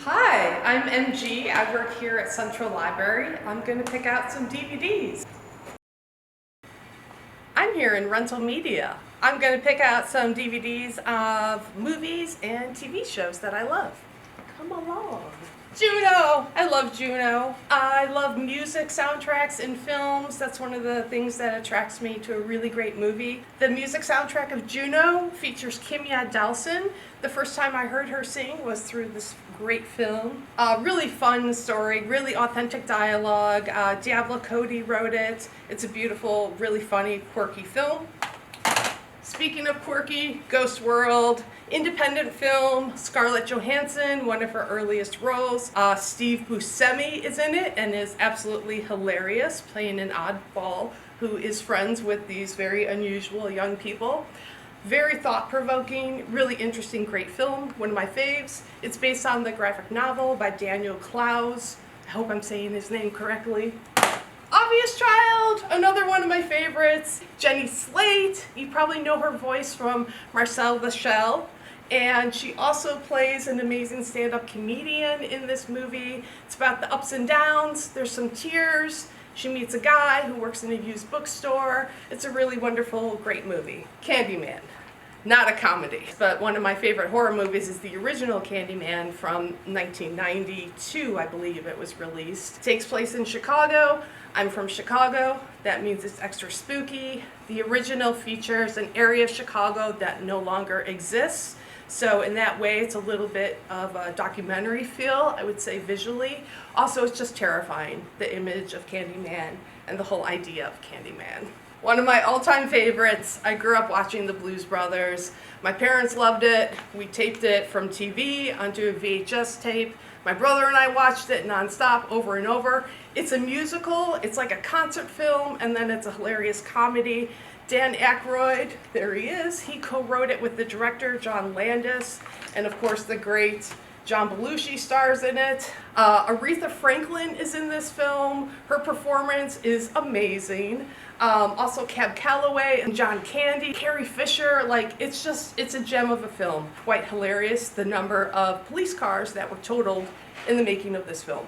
Hi, I'm MG. I work here at Central Library. I'm going to pick out some DVDs. I'm here in rental media. I'm going to pick out some DVDs of movies and TV shows that I love. Come along. Juno! I love Juno. I love music soundtracks in films. That's one of the things that attracts me to a really great movie. The music soundtrack of Juno features Kim Dalson. The first time I heard her sing was through this great film. Really fun story, really authentic dialogue. Diablo Cody wrote it. It's a beautiful, really funny, quirky film. Speaking of quirky, Ghost World, independent film, Scarlett Johansson, one of her earliest roles. Steve Buscemi is in it and is absolutely hilarious, playing an oddball who is friends with these very unusual young people. Very thought-provoking, really interesting, great film, one of my faves. It's based on the graphic novel by Daniel Clowes. I hope I'm saying his name correctly. Obvious Child, another one of my favorites. Jenny Slate, you probably know her voice from Marcel the Shell, and she also plays an amazing stand-up comedian in this movie. It's about the ups and downs, there's some tears. She meets a guy who works in a used bookstore. It's a really wonderful, great movie. Candyman. Not a comedy, but one of my favorite horror movies is the original Candyman from 1992, I believe it was released. It takes place in Chicago. I'm from Chicago. That means it's extra spooky. The original features an area of Chicago that no longer exists. So in that way, it's a little bit of a documentary feel, I would say visually. Also, it's just terrifying, the image of Candyman and the whole idea of Candyman. One of my all-time favorites. I grew up watching the Blues Brothers. My parents loved it. We taped it from TV onto a VHS tape. My brother and I watched it nonstop over and over. It's a musical, it's like a concert film, and then it's a hilarious comedy. Dan Aykroyd, there he is. He co-wrote it with the director, John Landis, and of course the great John Belushi stars in it. Aretha Franklin is in this film. Her performance is amazing. Also Cab Calloway and John Candy, Carrie Fisher, it's a gem of a film. Quite hilarious, the number of police cars that were totaled in the making of this film.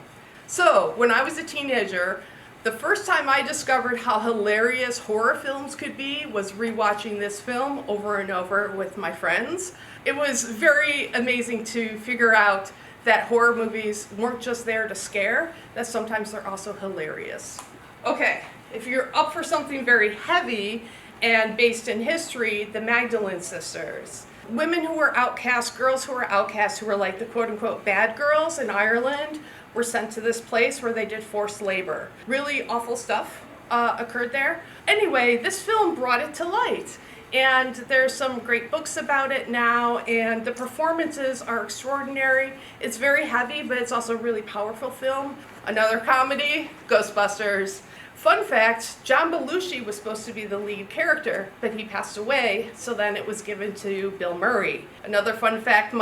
So, when I was a teenager, the first time I discovered how hilarious horror films could be was rewatching this film over and over with my friends. It was very amazing to figure out that horror movies weren't just there to scare, that sometimes they're also hilarious. Okay, if you're up for something very heavy and based in history, the Magdalene sisters. Women who were outcast, girls who were outcast, who were like the quote-unquote bad girls in Ireland, were sent to this place where they did forced labor. Really awful stuff occurred there. Anyway, this film brought it to light. And there's some great books about it now, and the performances are extraordinary. It's very heavy, but it's also a really powerful film. Another comedy, Ghostbusters. Fun fact, John Belushi was supposed to be the lead character, but he passed away, so then it was given to Bill Murray. Another fun fact,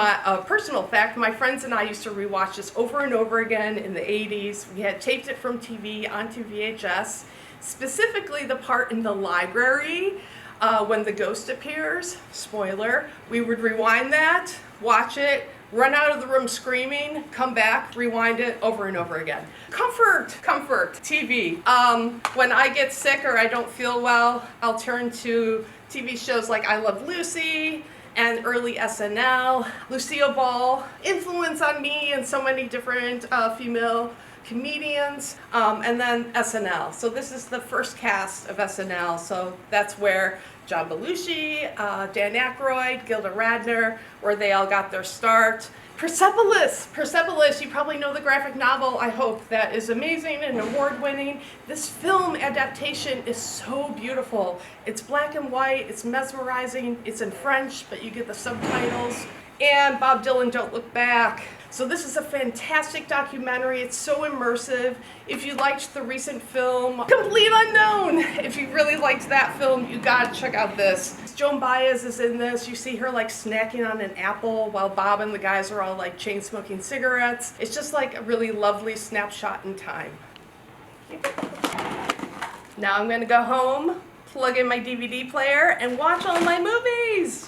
personal fact, my friends and I used to rewatch this over and over again in the 80s. We had taped it from TV onto VHS, specifically the part in the library when the ghost appears. Spoiler, we would rewind that, watch it, run out of the room screaming, come back, rewind it over and over again. Comfort, TV. When I get sick or I don't feel well, I'll turn to TV shows like I Love Lucy and early SNL. Lucille Ball, influence on me and so many different female comedians, and then SNL. So this is the first cast of SNL, so that's where John Belushi, Dan Aykroyd, Gilda Radner, where they all got their start. Persepolis, you probably know the graphic novel, I hope, that is amazing and award-winning. This film adaptation is so beautiful. It's black and white, it's mesmerizing, it's in French, but you get the subtitles. And Bob Dylan, Don't Look Back. So this is a fantastic documentary. It's so immersive. If you liked the recent film, Complete Unknown, if you really liked that film, you gotta check out this. Joan Baez is in this. You see her snacking on an apple while Bob and the guys are all chain smoking cigarettes. It's just a really lovely snapshot in time. Now I'm gonna go home, plug in my DVD player, and watch all my movies.